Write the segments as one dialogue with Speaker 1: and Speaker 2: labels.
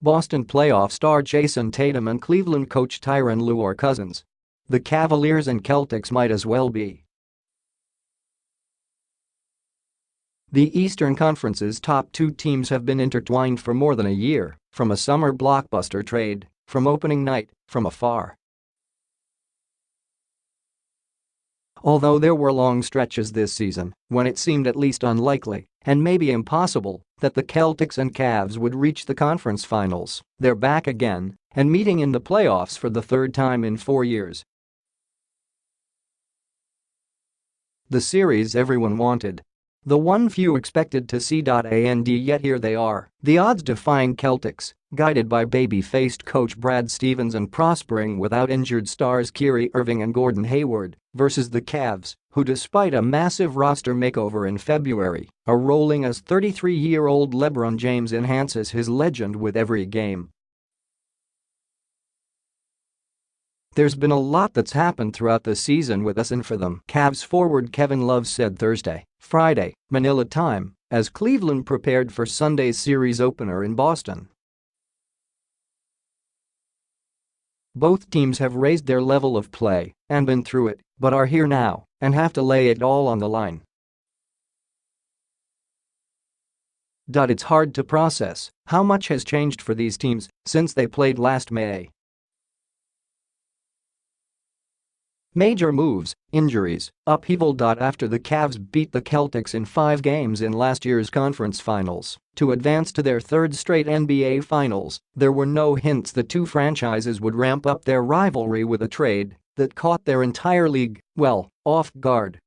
Speaker 1: Boston playoff star Jayson Tatum and Cleveland coach Tyronn Lue are cousins. The Cavaliers and Celtics might as well be. The Eastern Conference's top two teams have been intertwined for more than a year, from a summer blockbuster trade, from opening night, from afar. Although there were long stretches this season when it seemed at least unlikely, and maybe impossible, that the Celtics and Cavs would reach the conference finals, they're back again and meeting in the playoffs for the third time in 4 years. The series everyone wanted. The one few expected to see. And yet here they are, the odds-defying Celtics, guided by baby-faced coach Brad Stevens and prospering without injured stars Kyrie, Irving and Gordon Hayward, versus the Cavs, who despite a massive roster makeover in February, are rolling as 33-year-old LeBron James enhances his legend with every game. There's been a lot that's happened throughout the season with us and for them, Cavs forward Kevin Love said Friday, Manila time, as Cleveland prepared for Sunday's series opener in Boston. Both teams have raised their level of play and been through it, but are here now and have to lay it all on the line. It's hard to process how much has changed for these teams since they played last May. Major moves, injuries, upheaval. After the Cavs beat the Celtics in 5 games in last year's conference finals to advance to their third straight NBA finals, there were no hints the two franchises would ramp up their rivalry with a trade that caught their entire league, off guard.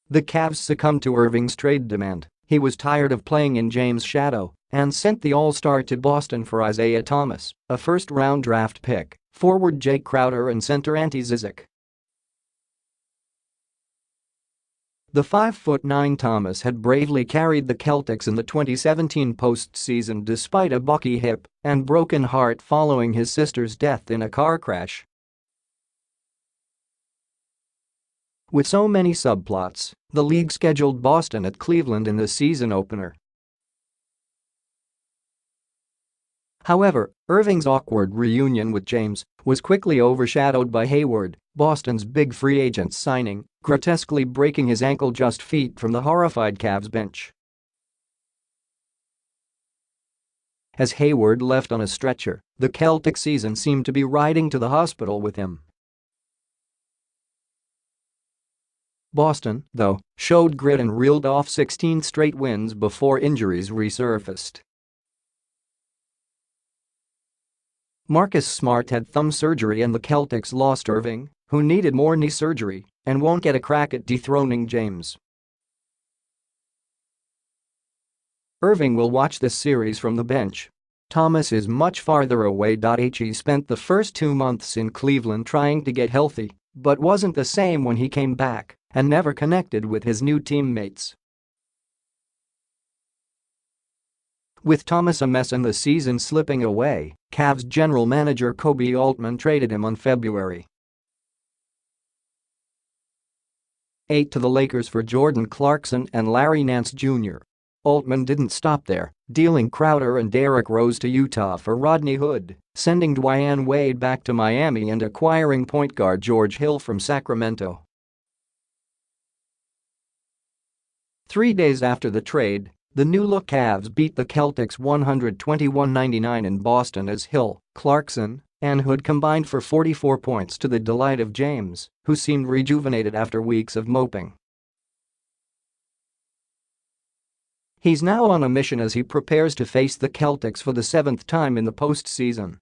Speaker 1: The Cavs succumbed to Irving's trade demand. He was tired of playing in James' shadow and sent the All-Star to Boston for Isaiah Thomas, a first-round draft pick, forward Jake Crowder and center Ante Zizic. The 5'9" Thomas had bravely carried the Celtics in the 2017 postseason despite a bucky hip and broken heart following his sister's death in a car crash. With so many subplots, the league scheduled Boston at Cleveland in the season opener. However, Irving's awkward reunion with James was quickly overshadowed by Hayward, Boston's big free agent signing, grotesquely breaking his ankle just feet from the horrified Cavs bench. As Hayward left on a stretcher, the Celtic season seemed to be riding to the hospital with him. Boston, though, showed grit and reeled off 16 straight wins before injuries resurfaced. Marcus Smart had thumb surgery and the Celtics lost Irving, who needed more knee surgery and won't get a crack at dethroning James. Irving will watch this series from the bench. Thomas is much farther away. He spent the first 2 months in Cleveland trying to get healthy, but wasn't the same when he came back and never connected with his new teammates. With Thomas a mess and the season slipping away, Cavs general manager Koby Altman traded him on February 8 to the Lakers for Jordan Clarkson and Larry Nance Jr. Altman didn't stop there, dealing Crowder and Derrick Rose to Utah for Rodney Hood, sending Dwyane Wade back to Miami and acquiring point guard George Hill from Sacramento. 3 days after the trade, the new-look Cavs beat the Celtics 121-99 in Boston as Hill, Clarkson, and Hood combined for 44 points to the delight of James, who seemed rejuvenated after weeks of moping. He's now on a mission as he prepares to face the Celtics for the 7th time in the postseason.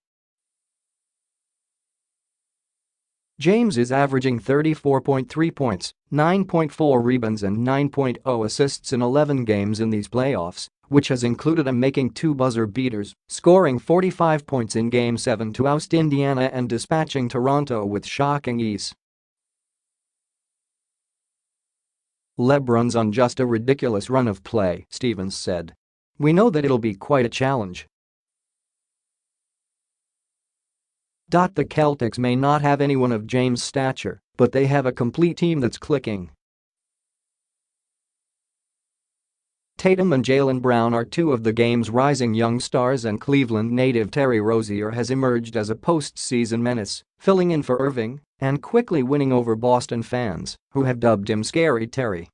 Speaker 1: James is averaging 34.3 points, 9.4 rebounds and 9.0 assists in 11 games in these playoffs, which has included him making 2 buzzer beaters, scoring 45 points in Game 7 to oust Indiana and dispatching Toronto with shocking ease. LeBron's on just a ridiculous run of play, Stevens said. We know that it'll be quite a challenge. The Celtics may not have anyone of James' stature, but they have a complete team that's clicking. Tatum and Jaylen Brown are two of the game's rising young stars, and Cleveland native Terry Rozier has emerged as a postseason menace, filling in for Irving and quickly winning over Boston fans, who have dubbed him Scary Terry.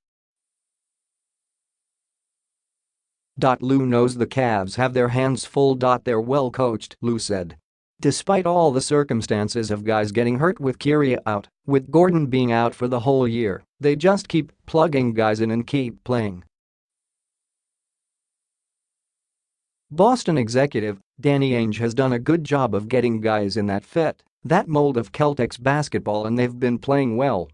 Speaker 1: Lue knows the Cavs have their hands full. They're well coached, Lue said. Despite all the circumstances of guys getting hurt, with Kyrie out, with Gordon being out for the whole year, they just keep plugging guys in and keep playing. Boston executive Danny Ainge has done a good job of getting guys in that mold of Celtics basketball, and they've been playing well.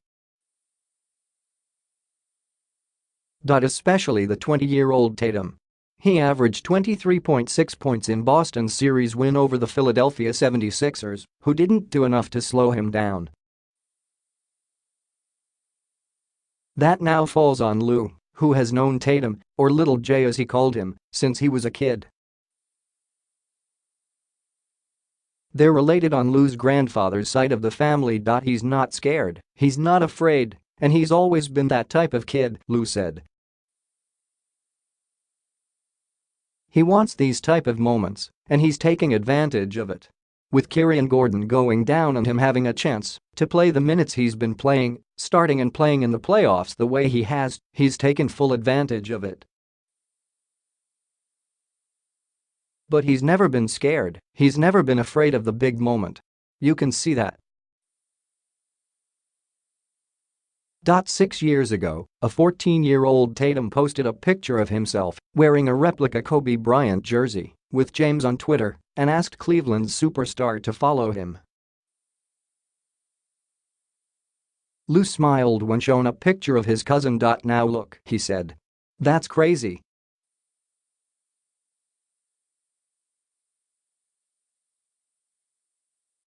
Speaker 1: Especially the 20-year-old Tatum. He averaged 23.6 points in Boston's series win over the Philadelphia 76ers, who didn't do enough to slow him down. That now falls on Lue, who has known Tatum, or Little Jay as he called him, since he was a kid. They're related on Lue's grandfather's side of the family. He's not scared, he's not afraid, and he's always been that type of kid, Lue said. He wants these type of moments, and he's taking advantage of it. With Kyrie and Gordon going down and him having a chance to play the minutes he's been playing, starting and playing in the playoffs the way he has, he's taken full advantage of it. But he's never been scared, he's never been afraid of the big moment. You can see that. 6 years ago, a 14-year-old Tatum posted a picture of himself wearing a replica Kobe Bryant jersey with James on Twitter and asked Cleveland's superstar to follow him. Lue smiled when shown a picture of his cousin. Now look, he said. That's crazy.